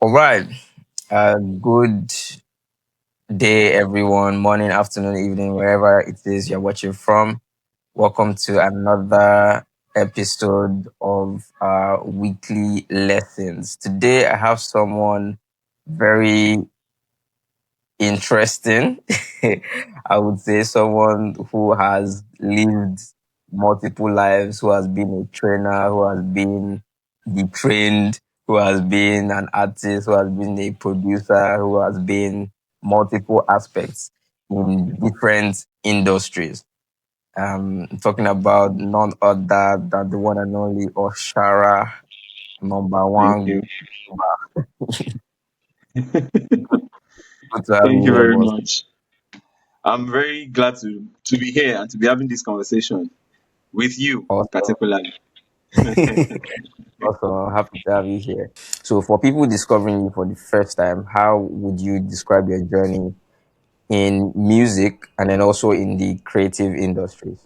All right. Good day, everyone. Morning, afternoon, evening, wherever it is you're watching from. Welcome to another episode of our weekly lessons. Today, I have someone very interesting. I would say someone who has lived multiple lives, who has been a trainer, who has been detrained, who has been an artist, who has been a producer, who has been multiple aspects in different industries. Talking about none other than the one and only Oshara, number Thank one. you. Good to have Thank you you here, very boss. much. I'm very glad to be here and to be having this conversation with you, Awesome. particularly. Awesome. Happy to have you here. So, for people discovering you for the first time, how would you describe your journey in music and then also in the creative industries?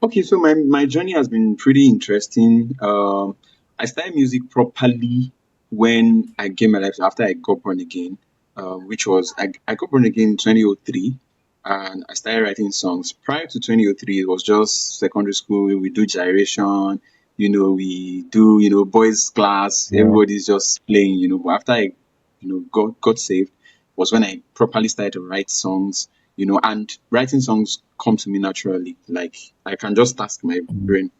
Okay, so my journey has been pretty interesting. I started music properly when I gave my life after I got born again, which was I got born again in 2003, and I started writing songs. Prior to 2003, it was just secondary school. We do gyration, we do boys class. Yeah. Everybody's just playing, But after I, got saved, was when I properly started to write songs, and writing songs come to me naturally. Like I can just task my Mm. brain,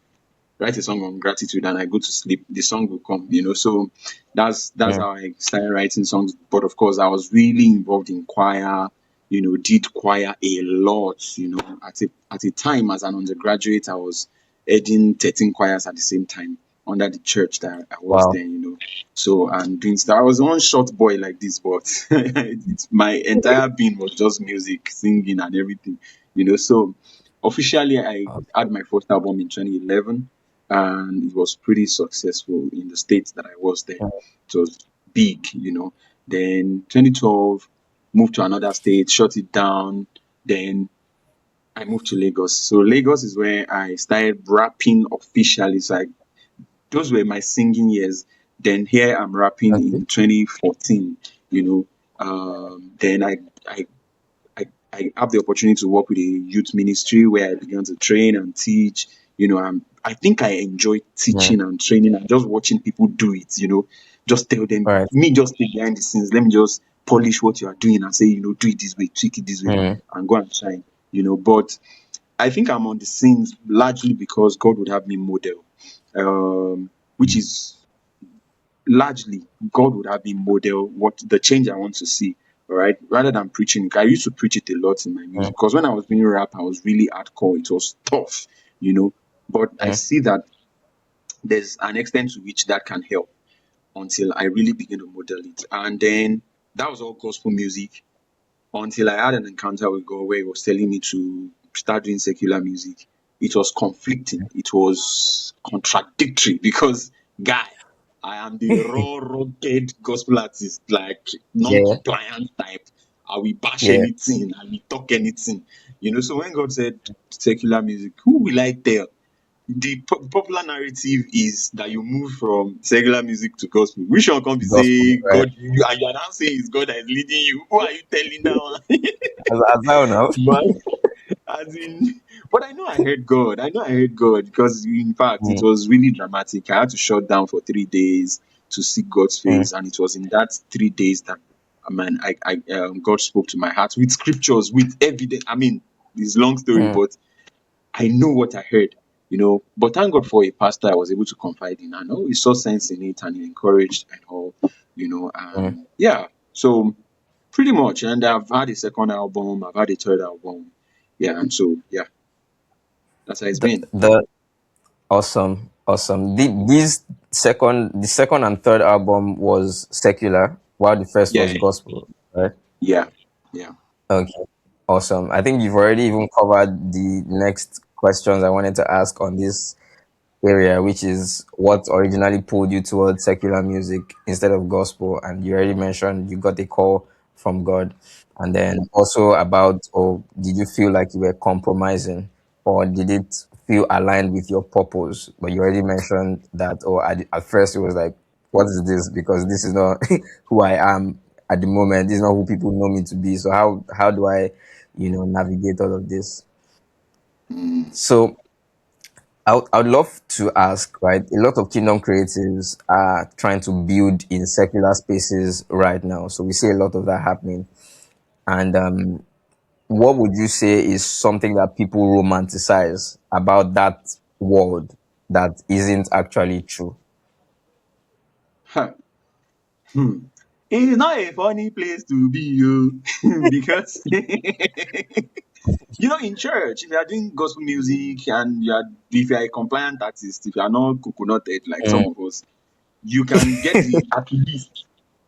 write a song on gratitude, and I go to sleep. The song will come. So that's Yeah. how I started writing songs. But of course, I was really involved in choir. Did choir a lot. At a time as an undergraduate, I was heading 13 choirs at the same time under the church that I was Wow. then. So and doing stuff. I was one short boy like this, but my entire being was just music, singing, and everything. So officially, I had my first album in 2011, and it was pretty successful in the states that I was then. Yeah. It was big. Then 2012, moved to another state, shut it down. Then I moved to Lagos. So Lagos is where I started rapping officially. So those were my singing years. Then here I'm rapping Okay. in 2014. You know, then I I have the opportunity to work with a youth ministry where I began to train and teach. I think I enjoy Yeah. teaching and training and just watching people do it. Just tell them, All right. me just stay behind the scenes. Let me just polish what you are doing and say, do it this way, tweak it this way, Mm. and go and shine. But I think I'm on the scenes largely because God would have me model, which is largely God would have me model what the change I want to see. All right, rather than preaching, I used to preach it a lot in my Mm. music because when I was doing rap, I was really hardcore. It was tough, you know. But I Mm. see that there's an extent to which that can help until I really begin to model it. And then that was all gospel music until I had an encounter with God where He was telling me to start doing secular music. It was conflicting, it was contradictory because, guy, I am the raw, rugged gospel artist, like non Yeah. compliant type. I will bash Yeah. anything, I will talk anything. So when God said secular music, who will I tell? The popular narrative is that you move from secular music to gospel. Which one come be Gospel. say Right. God, and you are now saying it's God that is leading you? Who are you telling now? As I don't know. But as in, but I know I heard God. I know I heard God because in fact it Mm. was really dramatic. I had to shut down for 3 days to seek God's Mm. face, and it was in that 3 days that man, God spoke to my heart with scriptures, with evidence. I mean, it's a long story, Mm. but I know what I heard. But thank God for a pastor I was able to confide in. I know he saw sense in it and he encouraged and all. Mm. And yeah, so pretty much. And I've had a second album, I've had a third album. Yeah, and so yeah, that's how it's been. The awesome, awesome. The second and third album was secular, while the first was Yeah, gospel, right? yeah, yeah. Okay, awesome. I think you've already even covered the next questions I wanted to ask on this area, which is what originally pulled you towards secular music instead of gospel. And you already mentioned you got a call from God. And then also about, or did you feel like you were compromising, or did it feel aligned with your purpose? But you already mentioned that, or at first it was like, what is this? Because this is not who I am at the moment. This is not who people know me to be. So how do I, navigate all of this? Mm. So I would love to ask, right? A lot of kingdom creatives are trying to build in secular spaces right now. So we see a lot of that happening. And what would you say is something that people romanticize about that world that isn't actually true? Huh. Hmm. It's not a funny place to be, you, because in church, if you are doing gospel music and if you are a compliant artist, if you are not coconut head like some Mm, of us, you can get the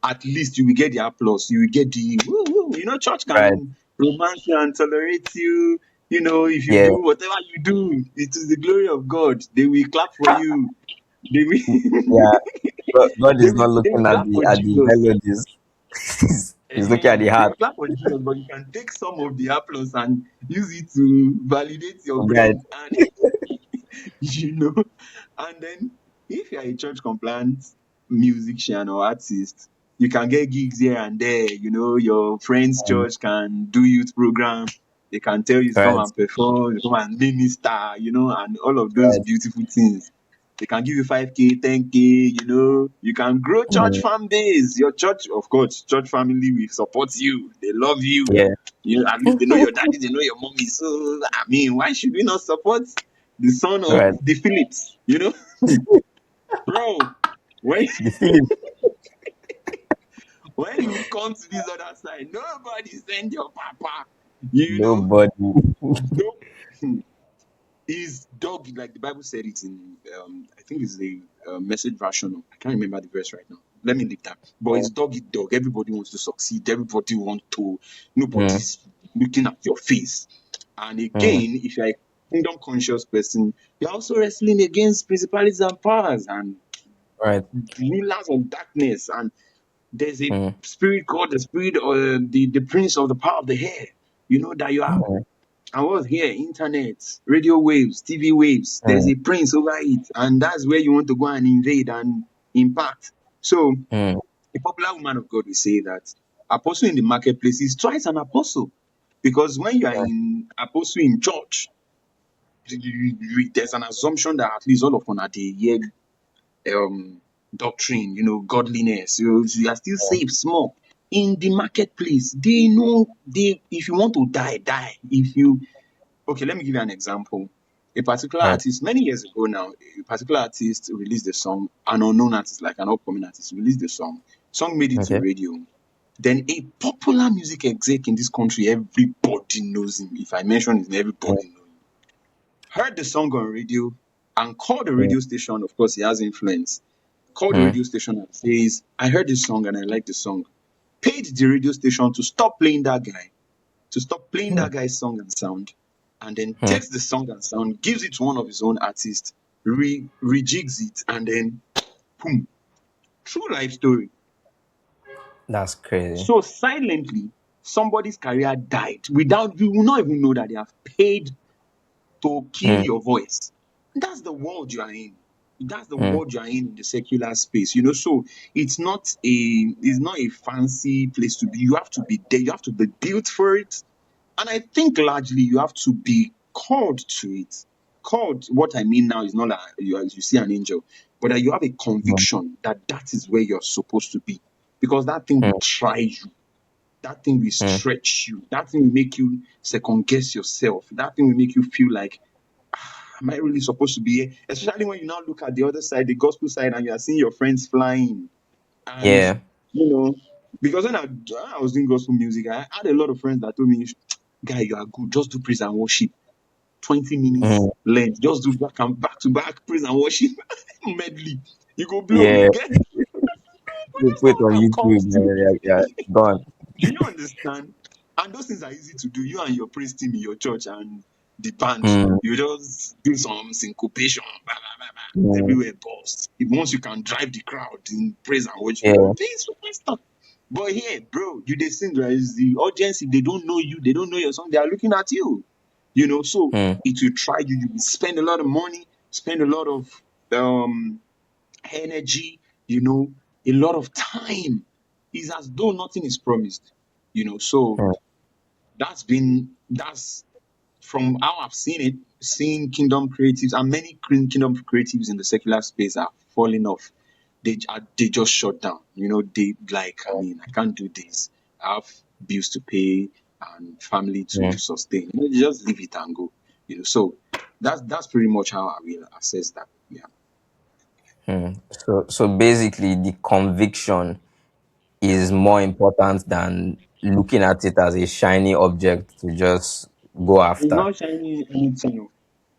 at least you will get the applause. You will get the woo, woo. Church right. can romance you and tolerate you. If you Yeah. do whatever you do, it is the glory of God. They will clap for you. They will, Yeah. God they is will, not they looking will at clap the for at the Jesus. melodies. He's looking at the They heart. will clap for Jesus, but you can take some of the applause and use it to validate your Right. brain. And you know. And then if you're a church compliant musician or artist, you can get gigs here and there. Your friend's Mm, church can do youth program. They can tell you to come right. and perform, you come and minister, and all of those Right. beautiful things. They can give you 5K, 10K, you can grow church Mm, fan base. Your church, of course, church family will support you. They love you. yeah. At least they know your daddy, they know your mommy. So, I mean, why should we not support the son of Right. the Phillips? Bro, when The Philip. when you come to this other side, nobody send your papa. You know, Nobody. no. Is dog like the Bible said it in I think it's the message version of, I can't remember the verse right now. Let me leave that. But it's dog eat dog. Everybody wants to succeed. Everybody want to. Mm, Nobody's looking at your face. And mm, again, if you're a kingdom conscious person, you're also wrestling against principalities and powers and right. rulers of darkness. And there's a Mm, spirit called the spirit or the prince of the power of the air. That you have. mm, I was here, internet, radio waves, TV waves. There's mm, a prince over it, and that's where you want to go and invade and impact. So, mm, a popular woman of God will say that apostle in the marketplace is twice an apostle, because when you are in apostle in church, there's an assumption that at least all of us are the hear doctrine, godliness. You are still safe small. In the marketplace, they know they if you want to die, die. If you Okay, let me give you an example. A particular right. artist, many years ago now, a particular artist released a song, an unknown artist, like an upcoming artist, released a song made it to Okay. radio. Then a popular music exec in this country, everybody knows him. If I mention his name, Mm, everybody knows him. Heard the song on radio and called the mm, radio station. Of course, he has influence. Called the mm, radio station and says, I heard this song and I like the song. Paid the radio station to stop playing that guy, to stop playing mm, that guy's song and sound, and then mm. takes the song and sound, gives it to one of his own artists, rejigs it, and then boom, true life story. That's crazy. So silently, somebody's career died without you will not even know that they have paid to kill Mm, your voice. That's the world you are in. That's the mm, world you are in the secular space. So it's not a fancy place to be. You have to be there. You have to be built for it. And I think largely you have to be called to it. Called, what I mean now is not like you see an angel, but that you have a mm, conviction that that is where you're supposed to be. Because that thing will mm, try you, that thing will mm. stretch you, that thing will make you second guess yourself, that thing will make you feel like, am I really supposed to be here? Especially when you now look at the other side, the gospel side, and you are seeing your friends flying. And, Yeah. you know, because when I was doing gospel music, I had a lot of friends that told me, guy, you are good. Just do praise and worship. 20 minutes Mm, length. Just do back to back praise and worship medley. You go blow. yeah. You get it. But You that's put not it on what I'm called YouTube, to. man. Yeah, yeah. Gone. Do you understand? And those things are easy to do. You and your praise team in your church and the band, Mm, you just do some syncopation, blah, blah, blah, blah. mm, Everywhere burst. If once you can drive the crowd in praise and worship, yeah. you'll be superstar. But here, bro, you they sing, right? Is the audience, if they don't know you, they don't know your song, they are looking at you. So Mm, it will try you. You will spend a lot of money, spend a lot of um energy, you know, a lot of time. It's as though nothing is promised, So mm, that's from how I've seen it, seeing kingdom creatives and many kingdom creatives in the secular space are falling off. They just shut down. They like, I mean, I can't do this. I have bills to pay and family to mm, sustain. You just leave it and go. So that's pretty much how I will assess that. Yeah. so basically, the conviction is more important than looking at it as a shiny object to just go It's after. not shining anything. Oh.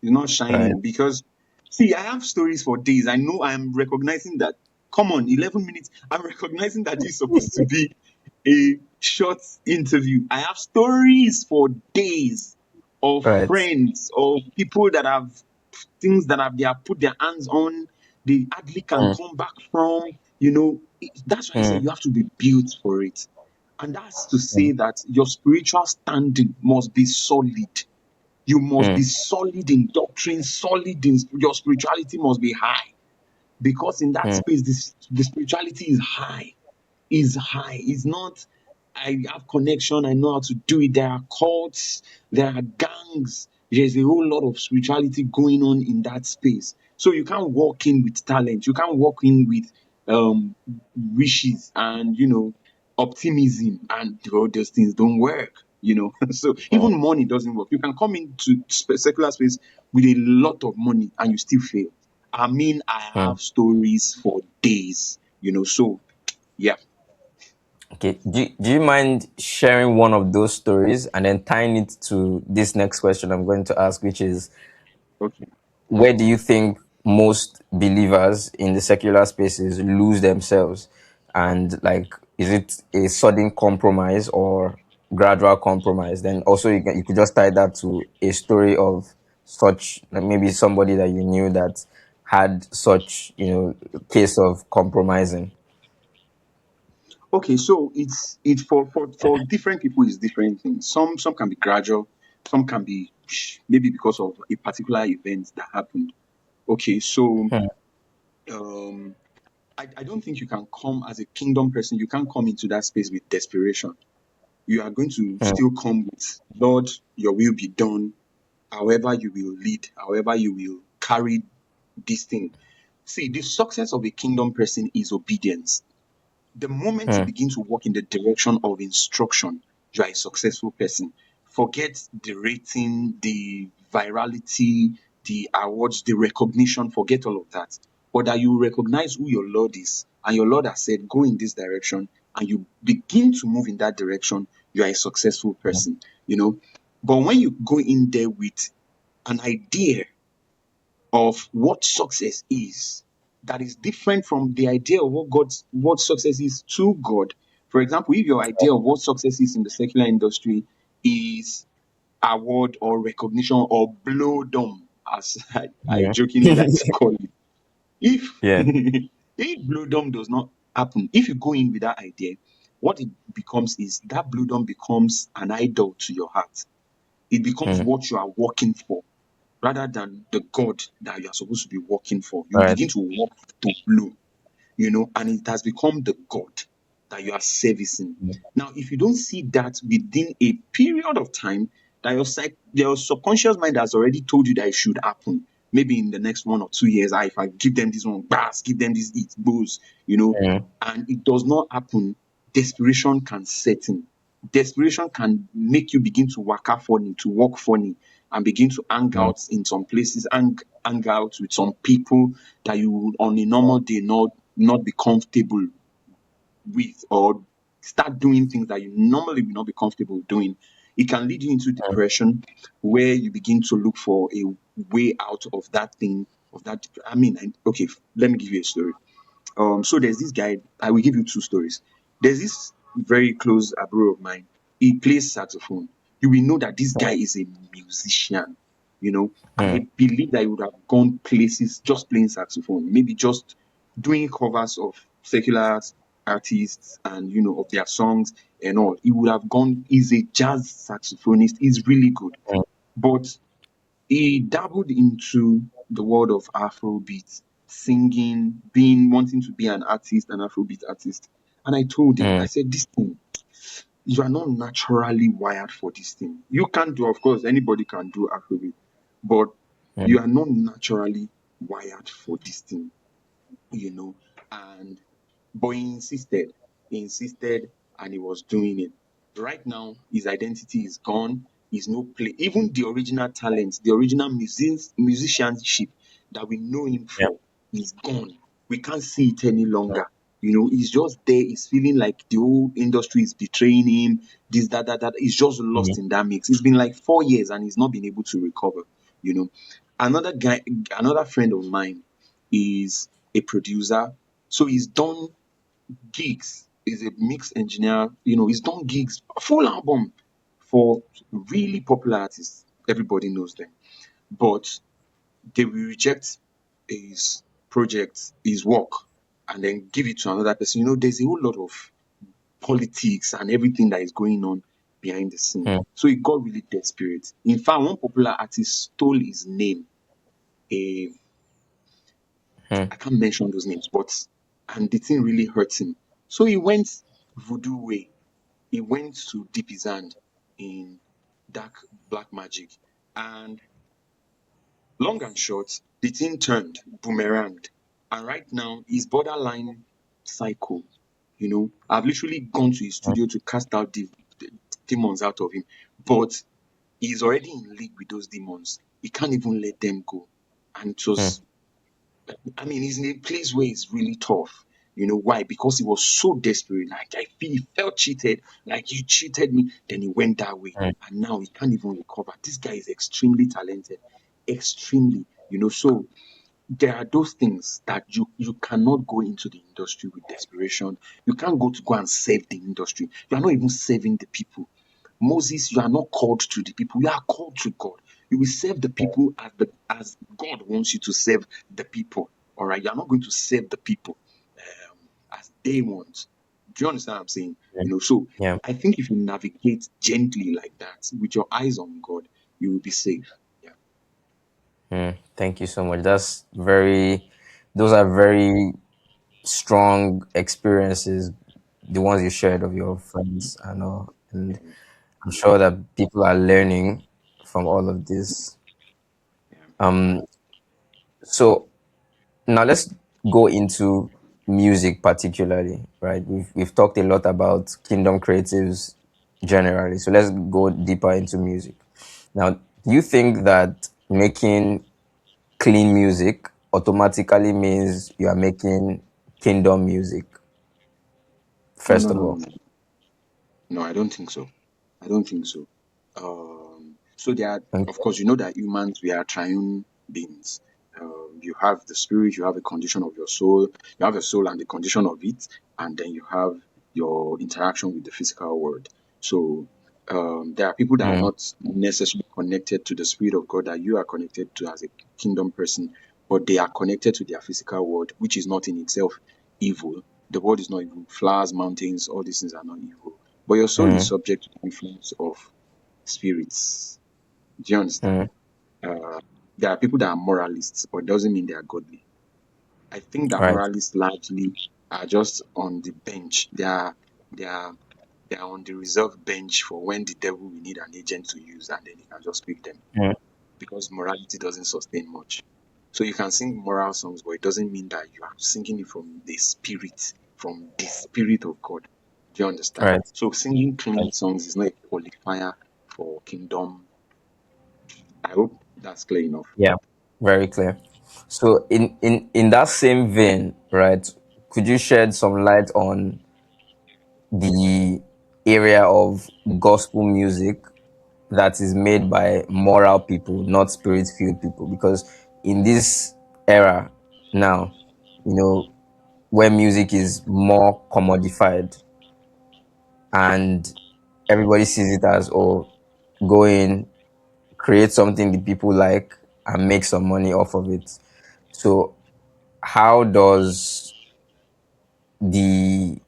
It's not Right. shining because, see, I have stories for days. I know I'm recognizing that. Come on, 11 minutes. I'm recognizing that this is supposed to be a short interview. I have stories for days of Right. friends, of people that have things that they have put their hands on, they hardly can Mm, come back from. That's why I say mm, you have to be built for it. And that's to say mm, that your spiritual standing must be solid. You must be mm, solid in doctrine, solid in your spirituality must be high. Because in that mm, space, the spirituality is high. It's not, I have connection, I know how to do it. There are cults, there are gangs. There's a whole lot of spirituality going on in that space. So you can't walk in with talent. You can't walk in with um wishes and optimism, and all those things don't work. So mm, even money doesn't work. You can come into secular space with a lot of money and you still fail. I mean, I mm. have stories for days. So yeah. Okay. Do you mind sharing one of those stories and then tying it to this next question I'm going to ask, which is, Okay. where do you think most believers in the secular spaces lose themselves? And like, is it a sudden compromise or gradual compromise? Then also you could just tie that to a story of such, like maybe somebody that you knew that had such, case of compromising. Okay, so it's for different people is different things. Some can be gradual, some can be maybe because of a particular event that happened. Okay, so Hmm, um I don't think you can come as a kingdom person, you can't come into that space with desperation. You are going to hmm, still come with, Lord, your will be done, however you will lead, however you will carry this thing. See, the success of a kingdom person is obedience. The moment you hmm, begin to walk in the direction of instruction, you are a successful person. Forget the rating, the virality, the awards, the recognition, forget all of that. But that you recognize who your Lord is, and your Lord has said, go in this direction, and you begin to move in that direction, you are a successful person, you know. But when you go in there with an idea of what success is that is different from the idea of what success is to God. For example, if your idea of what success is in the secular industry is award or recognition or blowdom, as I hmm. jokingly like to call it, if Yeah. if blowdom does not happen, if you go in with that idea, what it becomes is that blowdom becomes an idol to your heart. It becomes Hmm. what you are working for rather than the God that you are supposed to be working for. You Right. begin to work to blow, and it has become the God that you are servicing. Now, if you don't see that within a period of time, that your subconscious mind has already told you that it should happen. Maybe in the next 1 or 2 years, if I give them this one, bass, give them this, it goes, Hmm. and it does not happen, desperation can set in. Desperation can make you begin to waka funny, to walk funny, and begin to hang Hmm. out in some places, hang out with some people that you would on a normal day not be comfortable with, or start doing things that you normally would not be comfortable doing. It can lead you into depression, where you begin to look for a way out of that thing, of that. I mean, okay, let me give you a story. So there's this guy. I will give you two stories. There's this very close bro of mine. He plays saxophone. You will know that this guy is a musician. Hmm. I believe that he would have gone places just playing saxophone, maybe just doing covers of secular artists and of their songs and all. He would have gone. He's a jazz saxophonist. He's really good, but he dabbled into the world of Afrobeat singing, being wanting to be an artist, an Afrobeat artist. And I told him, I Mm, said, this thing, you are not naturally wired for this thing. You can do, of course, anybody can do Afrobeat, but mm, you are not naturally wired for this thing, you know. And but he insisted, and he was doing it. Right now, his identity is gone. He's no play. Even the original talent, the original musicianship that we know him yeah. for is gone. We can't see it any longer. You know, he's just there. He's feeling like the whole industry is betraying him. This, that, that, that. He's just lost Mm, in that mix. It's been like 4 years and he's not been able to recover. You know, another guy, another friend of mine is a producer. So he's done gigs, is a mix engineer, he's done gigs, a full album for really popular artists. Everybody knows them. But they will reject his project, his work, and then give it to another person. There's a whole lot of politics and everything that is going on behind the scene. mm, So he got really desperate. In fact, one popular artist stole his name. A mm, I can't mention those names, but and the thing really hurt him. So he went voodoo way. He went to dip his hand in dark black magic. And long and short, the thing turned, boomeranged. And right now, he's borderline psycho. I've literally gone to his mm, studio to cast out the demons out of him. But he's already in league with those demons. He can't even let them go. And it mm, was he's in a place where it's really tough. You know why? Because he was so desperate. Like he felt cheated. Like you cheated me. Then he went that way, mm, and now he can't even recover. This guy is extremely talented, extremely. So there are those things that you cannot go into the industry with desperation. You can't go and save the industry. You are not even saving the people. Moses, you are not called to the people. You are called to God. You will serve the people as God wants you to serve the people. All right, you are not going to serve the people as they want. Do you understand what I'm saying? mm. So Yeah. I think if you navigate gently like that with your eyes on God, you will be safe. Yeah. Mm, thank you so much. Those are very strong experiences, the ones you shared of your friends and all. And Yeah. I'm sure that people are learning from all of this. Yeah. Um, so now let's go into music particularly, right? We've talked a lot about kingdom creatives generally. So let's go deeper into music. Now, do you think that making clean music automatically means you are making kingdom music, No, no, first of no, no, all? no. No, I don't think so. I don't think so. So there are, Okay. of course, you know that humans, we are triune beings. You have the spirit, you have a condition of your soul, you have a soul and the condition of it, and then you have your interaction with the physical world. So there are people that are Mm, not necessarily connected to the spirit of God that you are connected to as a kingdom person, but they are connected to their physical world, which is not in itself evil. The world is not evil. Flowers, mountains, all these things are not evil. But your soul is mm, subject to the influence of spirits. Do you understand? mm, Uh, there are people that are moralists, but it doesn't mean they are godly. I think that right. moralists largely are just on the bench. They are they are on the reserve bench for when the devil will need an agent to use, and then he can just pick them Mm, because morality doesn't sustain much. So you can sing moral songs, but it doesn't mean that you are singing it from the spirit of God. Do you understand? right. So singing clean Right. songs is not a qualifier for kingdom. I hope that's clear enough. Yeah. Very clear. So in that same vein, right, could you shed some light on the area of gospel music that is made by moral people, not spirit filled people? Because in this era now, you know, where music is more commodified and everybody sees it as, oh, go in, create something the people like and make some money off of it. So how does the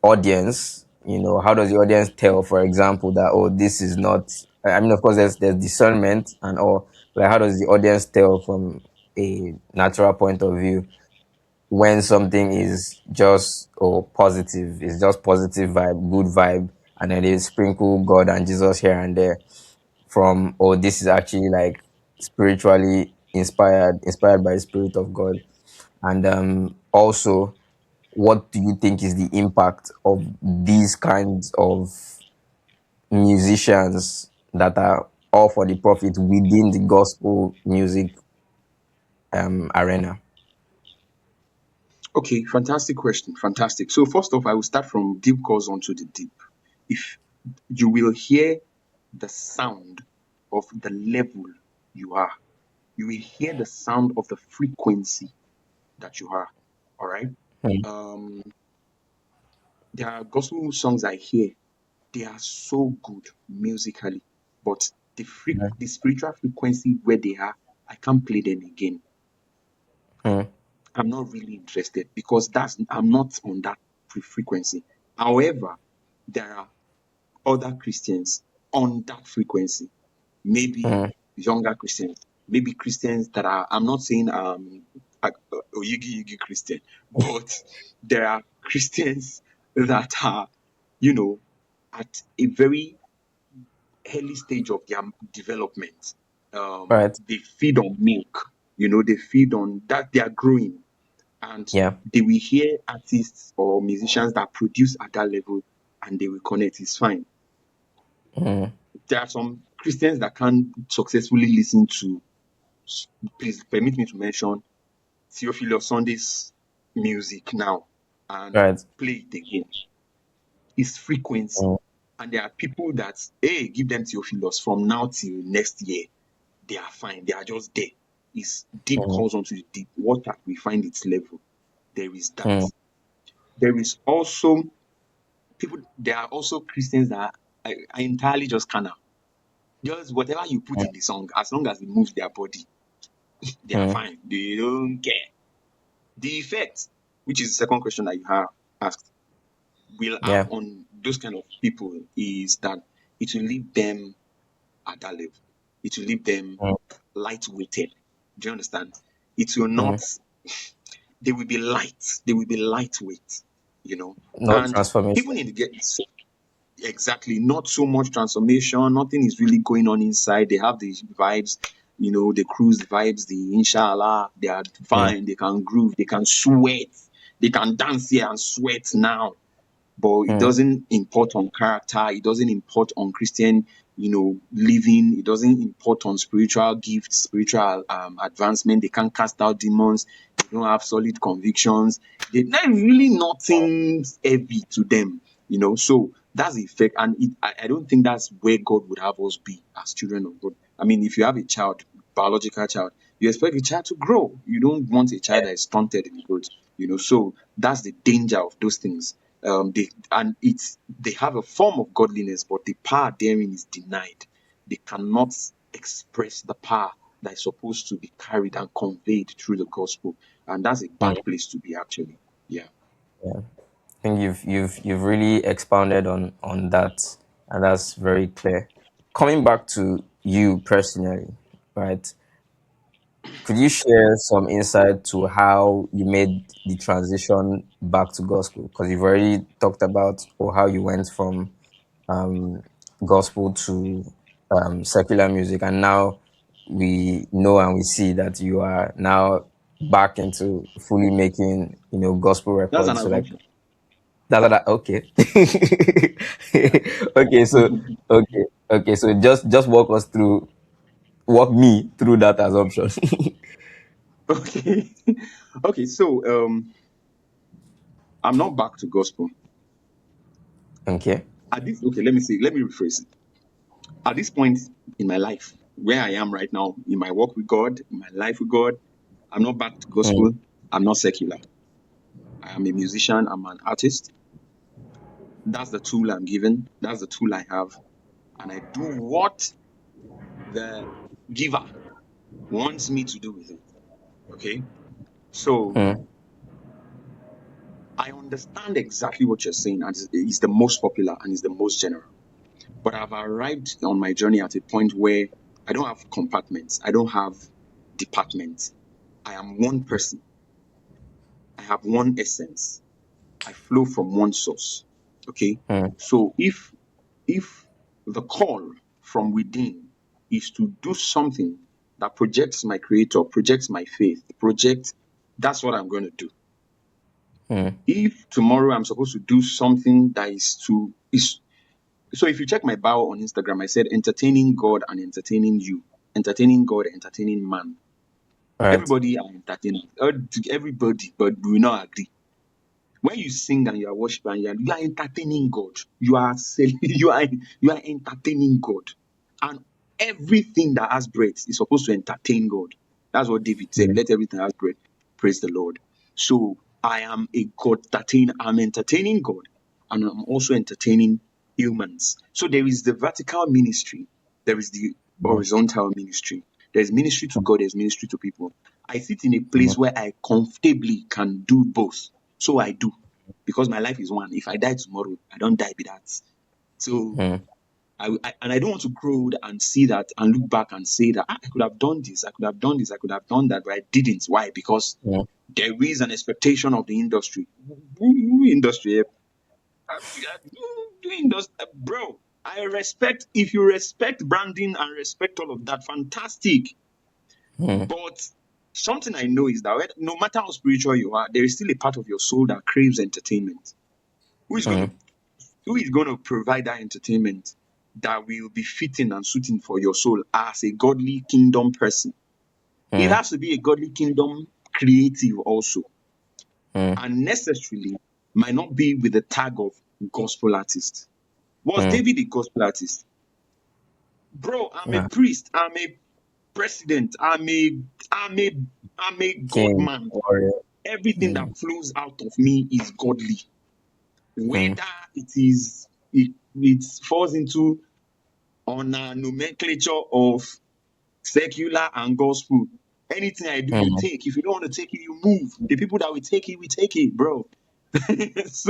audience, how does the audience tell, for example, that, oh, this is not, I mean, of course, there's discernment and all, like, how does the audience tell from? a natural point of view, when something is just or positive, it's just positive vibe, good vibe, and then they sprinkle God and Jesus here and there from, oh, this is actually like spiritually inspired by the Spirit of God. And also, what do you think is the impact of these kinds of musicians that are all for the profit within the gospel music arena? Okay, fantastic question. Fantastic. So first off, I will start from deep goes onto the deep. If you will hear the sound of the level you are, you will hear the sound of the frequency that you are. All right. Hmm. Um, there are gospel songs I hear. They are so good musically, but the spiritual frequency where they are, I can't play them again. Hmm. I'm not really interested because I'm not on that frequency. However, there are other Christians on that frequency. Maybe Hmm. younger Christians, maybe Christians that are. I'm not saying Oyigi Yigi Christian, but there are Christians that are, you know, at a very early stage of their development. Right. They feed on milk. They feed on that. They are growing, and Yeah. they will hear artists or musicians that produce at that level, and they will connect. It's fine. Hmm. There are some Christians that can successfully listen to, please permit me to mention, Theophilus Sunday's music now and Right. play it again. It's frequency. Hmm. And there are people that, hey, give them Theophilus from now till next year. They are fine. They are just there. It's deep Hmm. calls onto the deep. Water, we find its level. There is that. Hmm. There is also there are also Christians that are entirely just carnal. Just whatever you put in the song, as long as it moves their body, they are Hmm. fine. They don't care. The effect, which is the second question that you have asked, will have Yeah. on those kind of people is that it will leave them at that level. It will leave them Hmm. lightweighted. Do you understand? It will Hmm. not, they will be light. They will be lightweight, you know. No And transformation. even in the get exactly, not so much transformation, nothing is really going on inside. They have the vibes, the cruise vibes, the inshallah, they are Hmm. fine, they can groove, they can sweat, they can dance here and sweat now, but it Hmm. doesn't import on character. It doesn't import on Christian, living. It doesn't import on spiritual gifts, spiritual advancement. They can't cast out demons. They don't have solid convictions. There's really nothing heavy to them, So that's the effect, and I don't think that's where God would have us be as children of God. I mean, if you have a child, biological child, you expect the child to grow. You don't want a child that is stunted in growth, So that's the danger of those things. They have a form of godliness, but the power therein is denied. They cannot express the power that is supposed to be carried and conveyed through the gospel, and that's a bad Hmm. place to be actually. Yeah. Yeah. I think you've really expounded on that, and that's very clear. Coming back to you personally, right? Could you share some insight to how you made the transition back to gospel? Because you've already talked about or how you went from um, gospel to secular music, and now we know and we see that you are now back into fully making gospel That's an records. So like assumption. okay. Okay, so okay, so just walk me through that assumption. Okay. Okay, so I'm not back to gospel. Okay. Let me rephrase it. At this point in my life, where I am right now, in my walk with God, in my life with God, I'm not back to Mm, gospel. I'm not secular. I am a musician, I'm an artist. That's the tool I'm given, that's the tool I have, and I do what the giver wants me to do with it. Okay? So mm, I understand exactly what you're saying, and it's the most popular and it's the most general. But I've arrived on my journey at a point where I don't have compartments, I don't have departments. I am one person. I have one essence. I flow from one source. Okay. mm, So if the call from within is to do something that projects my creator, projects my faith, projects, that's what I'm going to do. mm, If tomorrow I'm supposed to do something that is so if you check my bio on Instagram, I said entertaining God and entertaining you, entertaining God, entertaining man. right. Everybody are entertainers, everybody, but we will not agree. When you sing and you are worshiping, and you are entertaining God. You are entertaining God, and everything that has breath is supposed to entertain God. That's what David said. Mm, Let everything that has breath praise the Lord. So I am a God entertainer. I'm entertaining God, and I'm also entertaining humans. So there is the vertical ministry. There is the mm, horizontal ministry. There's ministry to mm, God. There's ministry to people. I sit in a mm, place where I comfortably can do both. So I do, because my life is one. If I die tomorrow, I don't die with that. So mm, and I don't want to grow old and see that and look back and say that, "Ah, I could have done this, I could have done this, I could have done that, but I didn't." Why? Because mm, there is an expectation of the industry. Industry, bro. I respect, if you respect branding and respect all of that, fantastic. mm, But something I know is that no matter how spiritual you are, there is still a part of your soul that craves entertainment. Who is going to mm, who is going to provide that entertainment that will be fitting and suiting for your soul as a godly kingdom person? It mm, has to be a godly kingdom creative also, mm, and necessarily might not be with the tag of gospel artist. Was mm. David a gospel artist? Bro, I'm a Yeah. priest, I'm a president, I'm a I'm a God King, man. warrior. Everything that Mm, flows out of me is godly. mm, Whether it falls into on a nomenclature of secular and gospel. Anything I do, you mm, take. If you don't want to take it, you move. The people that will take it, bro.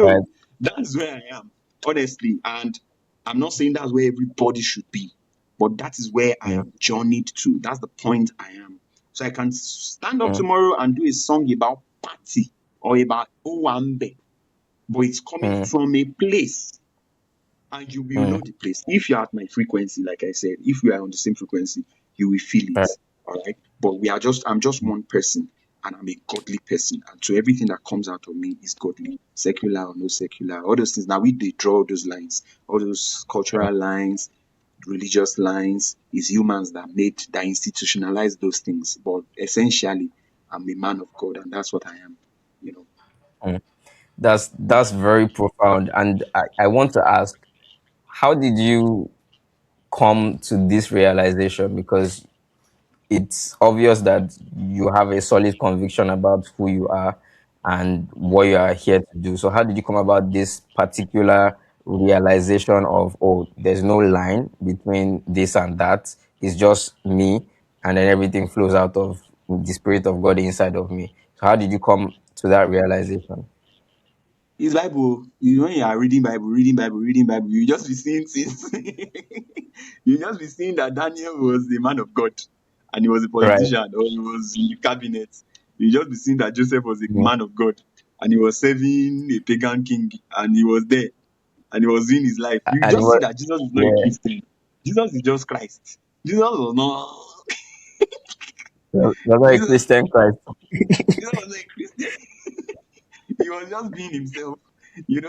right. So that's where I am, honestly. And I'm not saying that's where everybody should be, but that is where I Mm, am journeyed to. That's the point I am. So I can stand up mm, tomorrow and do a song about party or about Owambe, but it's coming mm, from a place, and you will mm, know the place. If you're at my frequency, like I said, if we are on the same frequency, you will feel it. right. All right. But I'm just one person, and I'm a godly person. And so everything that comes out of me is godly, secular or no secular. All those things. Now they draw those lines, all those Mm, cultural lines, religious lines, is humans that institutionalize those things. But essentially, I'm a man of God, and that's what I am. You know. mm. That's very profound. And I want to ask, how did you come to this realization? Because it's obvious that you have a solid conviction about who you are and what you are here to do. So, how did you come about this particular realization of, oh, there's no line between this and that? It's just me, and then everything flows out of the Spirit of God inside of me. So, how did you come to that realization? It's Bible. You know, you are reading Bible, reading Bible, reading Bible. You just be seeing things. You just be seeing that Daniel was a man of God, and he was a Right. politician, or he was in the cabinet. You just be seeing that Joseph was a Mm. man of God, and he was serving a pagan king, and he was there, and he was doing his life. You And just see what? that Jesus is not a Yeah, Christian. Jesus is just Christ. Jesus was not. you're not a Jesus, Christian Christ. Jesus was not a Christian. He was just being himself.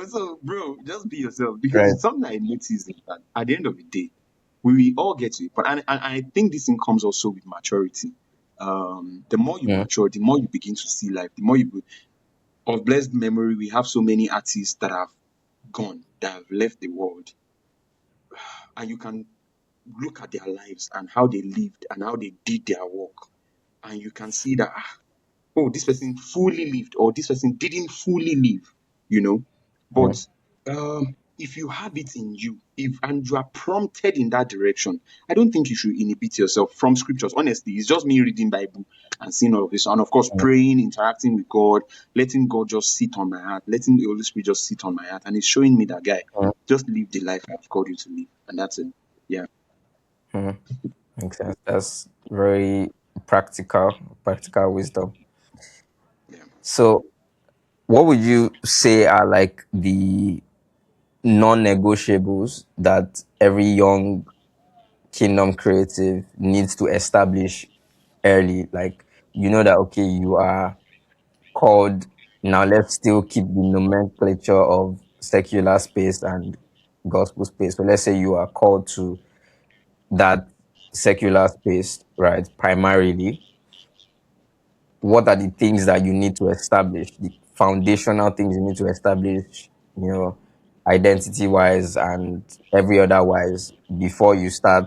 So bro, just be yourself. Right. Because something I noticed is that at the end of the day, we will all get to it. But and I think this thing comes also with maturity. The more you Mm, mature, the more you begin to see life, the more you of blessed memory, we have so many artists that have gone, that have left the world, and you can look at their lives and how they lived and how they did their work, and you can see that, oh, this person fully lived or this person didn't fully live, you know. mm, But if you have it in you, if and you are prompted in that direction, I don't think you should inhibit yourself from scriptures. Honestly, it's just me reading Bible and seeing all of this, and of course mm, praying, interacting with God, letting God just sit on my heart, letting the Holy Spirit just sit on my heart, and it's showing me that, guy, mm, just live the life I've called you to live, and that's it. Yeah. mm. Makes sense. That's very. practical wisdom. Yeah. So, what would you say are like the non-negotiables that every young kingdom creative needs to establish early? Like, you know that okay, you are called now. Let's still keep the nomenclature of secular space and gospel space. So, let's say you are called to that secular space, right? Primarily, what are the things that you need to establish, the foundational things you need to establish, you know, identity wise and every other wise before you start,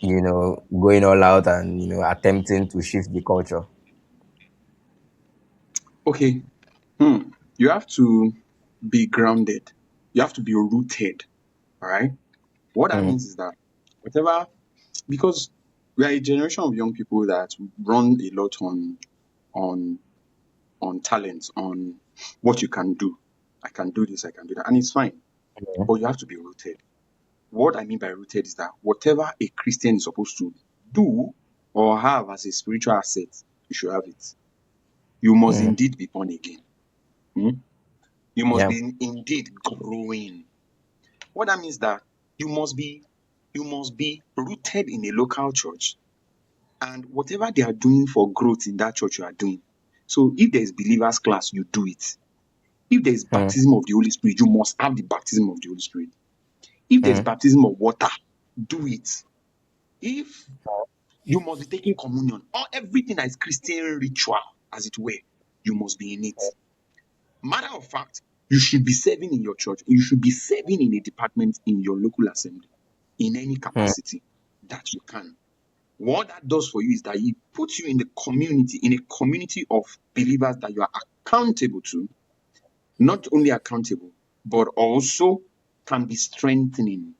going all out and, attempting to shift the culture. Okay. You have to be grounded. You have to be rooted. All right. What that Mm, means is that whatever, because we are a generation of young people that run a lot on on talent, on what you can do. I can do this, I can do that, and it's fine. mm, But you have to be rooted. What I mean by rooted is that whatever a Christian is supposed to do or have as a spiritual asset, you should have it. You must mm, indeed be born again. Hmm? You must yeah. be indeed growing. What that means that you must be you must be rooted in a local church, and whatever they are doing for growth in that church you are doing. So if there is believers class, you do it. If there is Mm, baptism of the Holy Spirit, you must have the baptism of the Holy Spirit. If there is mm, baptism of water, do it. If you must be taking communion or everything that is Christian ritual, as it were, you must be in it. Matter of fact, you should be serving in your church. You should be serving in a department in your local assembly in any mm, capacity that you can. What that does for you is that it puts you in a community of believers that you are accountable to, not only accountable, but also can be strengthening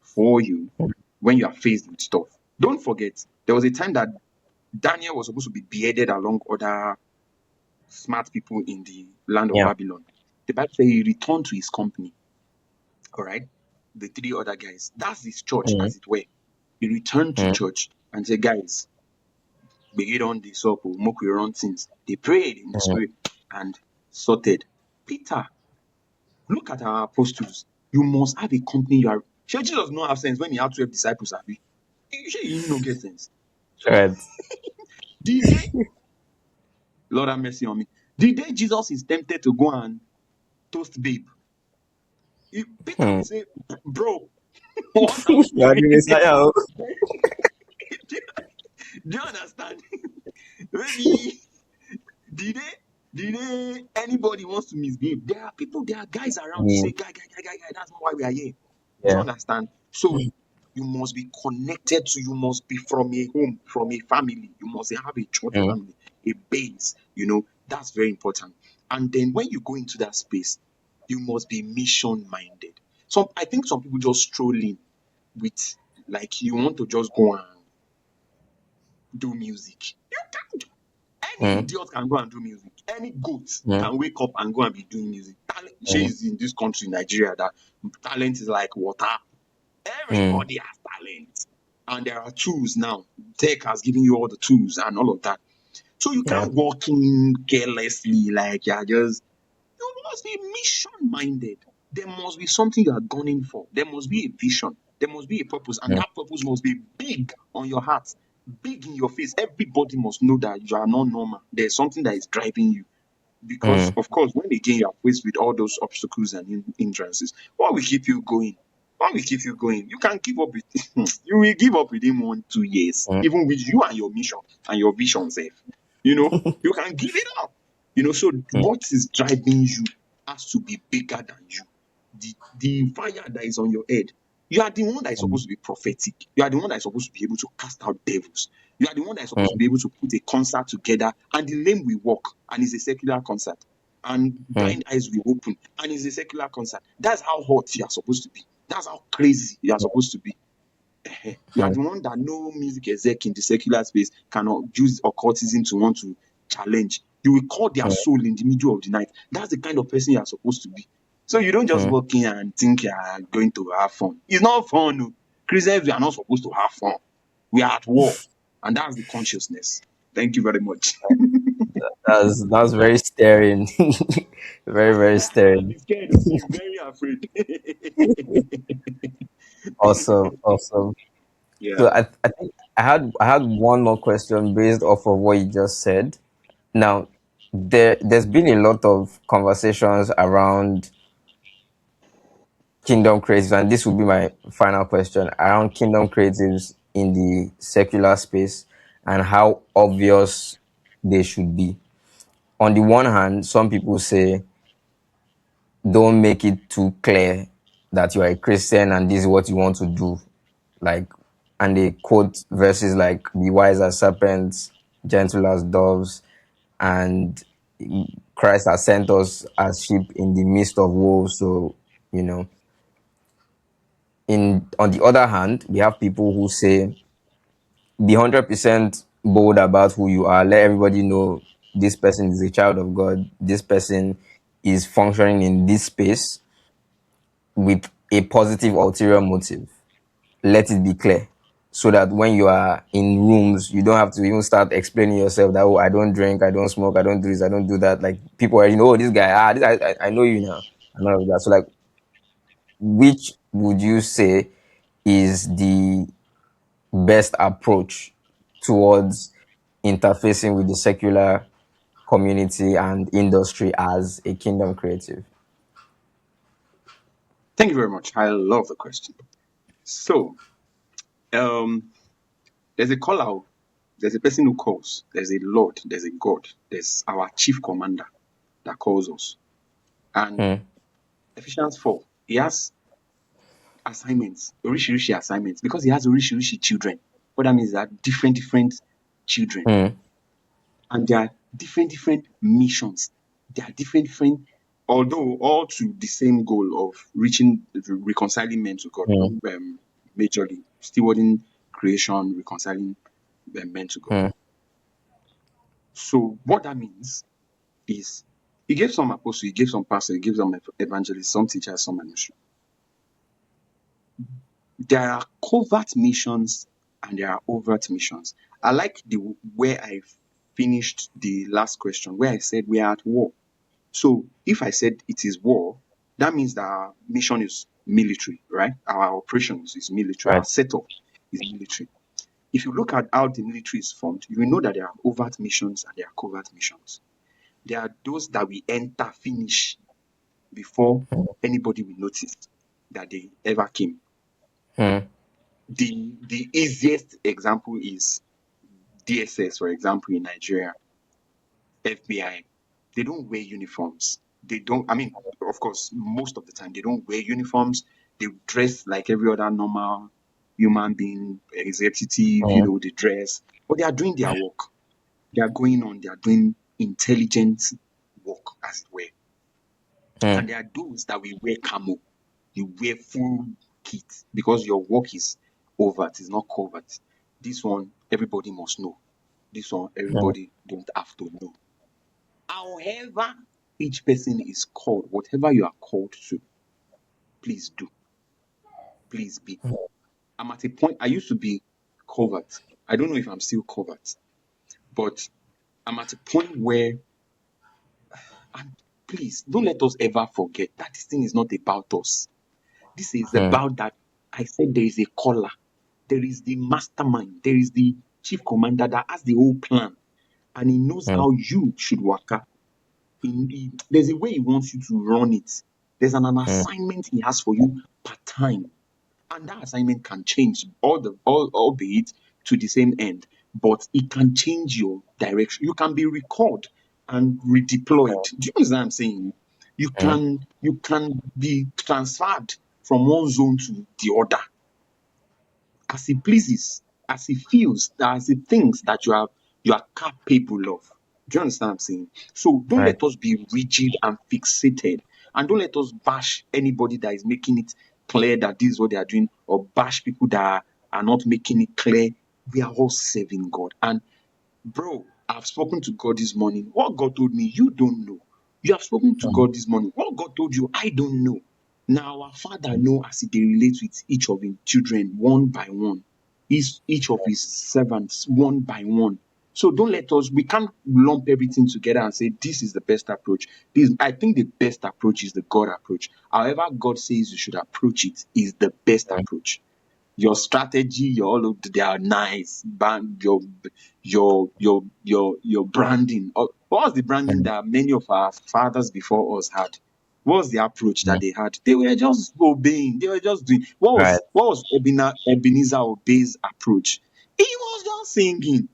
for you when you are faced with stuff. Don't forget, there was a time that Daniel was supposed to be beheaded along other smart people in the land of yeah. Babylon. The Bible says he returned to his company, all right? The three other guys. That's his church, Mm, as it were. He returned to mm, church and said, guys, we get on this up, make we run things. They prayed in the mm, spirit and sorted. Peter, look at our apostles. You must have a company you are. Sure, Jesus not have sense when he had 12 disciples, Abi. Sure, he no get sense. So right. the day, Lord have mercy on me. The day Jesus is tempted to go and toast babe, Peter Hmm. will say, bro, what are we You are doing? the Messiah. Oh. do, do you understand? Maybe did they anybody wants to misbehave? There are people, there are guys around to say, Mm, guy, that's not why we are here. Do you yeah. understand? So you must be connected to, you must be from a home, from a family. You must have a church Mm, family, a base. That's very important. And then when you go into that space, you must be mission minded. I think some people just stroll in with, like, you want to just go and do music. You can't. Any mm, idiot can go and do music. Any goat mm, can wake up and go and be doing music. Talent, she mm, is in this country, Nigeria, that talent is like water. mm, Everybody has talent. And there are tools now. Tech has given you all the tools and all of that. So you yeah. can't walk in carelessly like you're just, you must be mission minded. There must be something you are gunning for. There must be a vision. There must be a purpose. And Mm, that purpose must be big on your heart, big in your face. Everybody must know that you are not normal. There's something that is driving you. Because, mm, of course, when again you are faced with all those obstacles and hindrances, what will keep you going? What will keep you going? You can give up with, you will give up within 1, 2 years, mm, even with you and your mission and your vision safe. You can give it up. So mm, what is driving you has to be bigger than you. The fire that is on your head, you are the one that is mm, supposed to be prophetic. You are the one that is supposed to be able to cast out devils. You are the one that is supposed to mm, be able to put a concert together and the lame will walk and it's a secular concert. And mm, blind eyes will open and it's a secular concert. That's how hot you are supposed to be. That's how crazy you are supposed to be. You are mm, the one that no music exec in the secular space cannot use occultism to want to challenge. You will call their mm, soul in the middle of the night. That's the kind of person you are supposed to be. So you don't just mm, walk in and think you are going to have fun. It's not fun. No. Christians, we are not supposed to have fun. We are at war. And that's the consciousness. Thank you very much. That's very staring. Very, very I'll staring. be scared. I'll be very afraid. Awesome, awesome. So Yeah. I think I had one more question based off of what you just said. Now, there's been a lot of conversations around kingdom creatives, and this will be my final question around kingdom creatives in the secular space and how obvious they should be. On the one hand, some people say don't make it too clear that you are a Christian and this is what you want to do. Like, and they quote verses like, be wise as serpents, gentle as doves, and Christ has sent us as sheep in the midst of wolves. So, you know, on the other hand, we have people who say, be 100% bold about who you are. Let everybody know this person is a child of God. This person is functioning in this space with a positive ulterior motive. Let it be clear so that when you are in rooms, you don't have to even start explaining yourself that, oh, I don't drink, I don't smoke, I don't do this, I don't do that. Like people already know, oh, this guy, I know you now, and all of that. So, like, which would you say is the best approach towards interfacing with the secular community and industry as a kingdom creative? Thank you very much. I love the question. So, um, there's a call out. There's a person who calls. There's a Lord. There's a God. There's our chief commander that calls us. And Hmm, Ephesians 4, he has assignments, Orishi assignments, because he has Orishi children. What that means is that different children. hmm, And there are different missions. There are different, although all to the same goal of reaching, reconciling men to God, hmm, majorly, stewarding creation, reconciling men to God. hmm, So what that means is he gave some apostles, he gave some pastors, he gave some evangelists, some teachers, some administrators. There are covert missions and there are overt missions. I like the where I finished the last question, where I said we are at war. So if I said it is war, that means that our mission is military, right? Our operations is military, our right. setup is military. If you look at how the military is formed, you will know that there are overt missions and there are covert missions. There are those that we enter, finish before anybody will notice that they ever came. Hmm, The easiest example is DSS, for example, in Nigeria, FBI. They don't wear uniforms. They don't, I mean, of course, most of the time they don't wear uniforms. They dress like every other normal human being, executive, hmm, they dress, but they are doing their work. They are going on, they are doing intelligent work, as it were. hmm, And there are those that we wear camo. You wear full kit because your work is overt, it's not covert. This one, everybody must know. This one, hmm, everybody don't have to know. However, each person is called, whatever you are called to, please do, please be. I'm at a point, I used to be covert. I don't know if I'm still covert, but I'm at a point where, and please don't let us ever forget that this thing is not about us. This is hmm, about that. I said there is a caller, there is the mastermind, there is the chief commander that has the whole plan, and he knows hmm, how you should work out. There's a way he wants you to run it. There's an hmm, assignment he has for you part time, and that assignment can change albeit to the same end, but it can change your direction. You can be recalled and redeployed. Do you understand what I'm saying? hmm, You can be transferred from one zone to the other as he pleases, as he feels, as he thinks that you are capable of. Do you understand what I'm saying? So don't right. let us be rigid and fixated, and don't let us bash anybody that is making it clear that this is what they are doing, or bash people that are not making it clear. We are all serving God, and bro, I've spoken to God this morning. What God told me, you don't know. You have spoken to Hmm, God this morning. What God told you, I don't know. Now our Father know as he dey relate with each of his children one by one. each of his servants one by one. So don't let us, we can't lump everything together and say this is the best approach. I think the best approach is the God approach. However, God says you should approach it is the best Mm. approach. Your strategy, your all of they are nice. Your branding. What was the branding Mm. that many of our fathers before us had? What was the approach that Mm. they had? They were just obeying. They were just doing. Right. What was Ebenezer Obey's approach? He was just singing,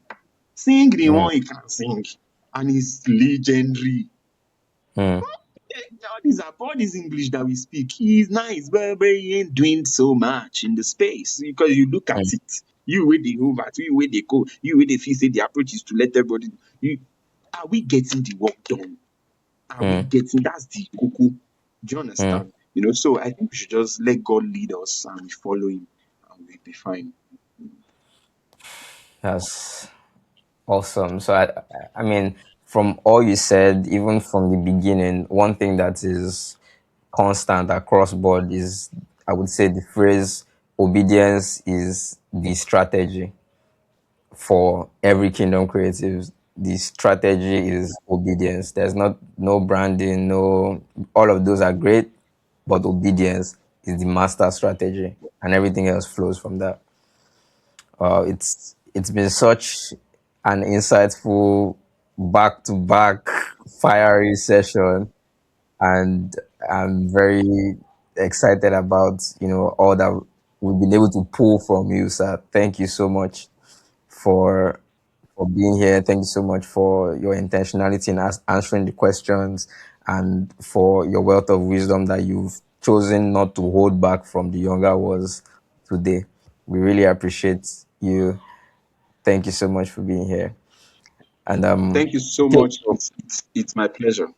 sing the Mm. one he can sing, and he's legendary. Mm. All this English that we speak, he's nice, but he ain't doing so much in the space because you look at Mm. it. You where they over, you where they go, you where they feel say the approach is to let everybody. You, are we getting the work done? Are we Mm. getting that's the cocoa? Do you Mm. understand? So I think we should just let God lead us and we follow him and we'll be fine. That's awesome. So I mean, from all you said, even from the beginning, one thing that is constant across board is, I would say, the phrase obedience is the strategy for every kingdom creative. The strategy is obedience. There's not no branding, no, all of those are great, but obedience is the master strategy, and everything else flows from that. It's been such an insightful back to back fiery session, and I'm very excited about all that we've been able to pull from you, sir. Thank you so much for being here. Thank you so much for your intentionality in answering the questions, and for your wealth of wisdom that you've chosen not to hold back from the younger ones today. We really appreciate you. Thank you so much for being here. And Thank you so okay, much. so It's my pleasure.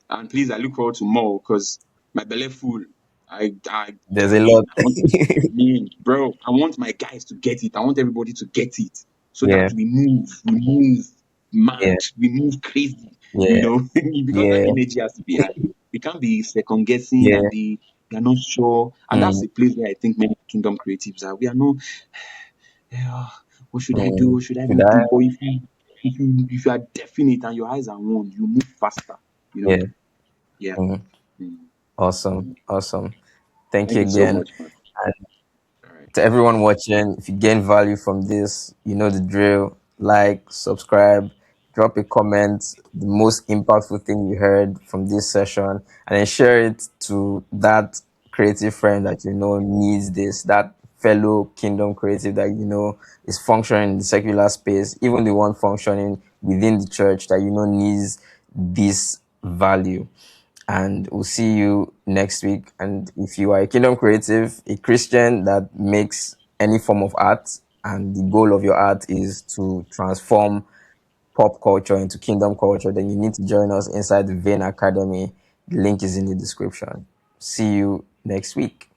And please, I look forward to more because my belly full. there's I a mean, lot. bro, I want my guys to get it. I want everybody to get it so that Yeah, we move yeah, mad, we move crazy, yeah, because that yeah, energy has to be high. We can't be second guessing yeah. and be, we are not sure. And that's Mm, the place where I think many kingdom creatives are. We are not, yeah, what should I do? mm. What should I Should not I? do? But if you are definite and your eyes are on, you move faster, you know. Yeah. Yeah. Mm. Mm. Awesome. Awesome. Thank Thank you you so again. much, man. All right. To everyone watching, if you gain value from this, you know the drill. Like, subscribe, drop a comment, the most impactful thing you heard from this session, and then share it to that creative friend that you know needs this, that fellow kingdom creative that you know is functioning in the secular space, even the one functioning within the church that you know needs this value. And we'll see you next week. And if you are a kingdom creative, a Christian that makes any form of art, and the goal of your art is to transform pop culture into kingdom culture, then you need to join us inside the Vane Academy. The link is in the description. See you next week.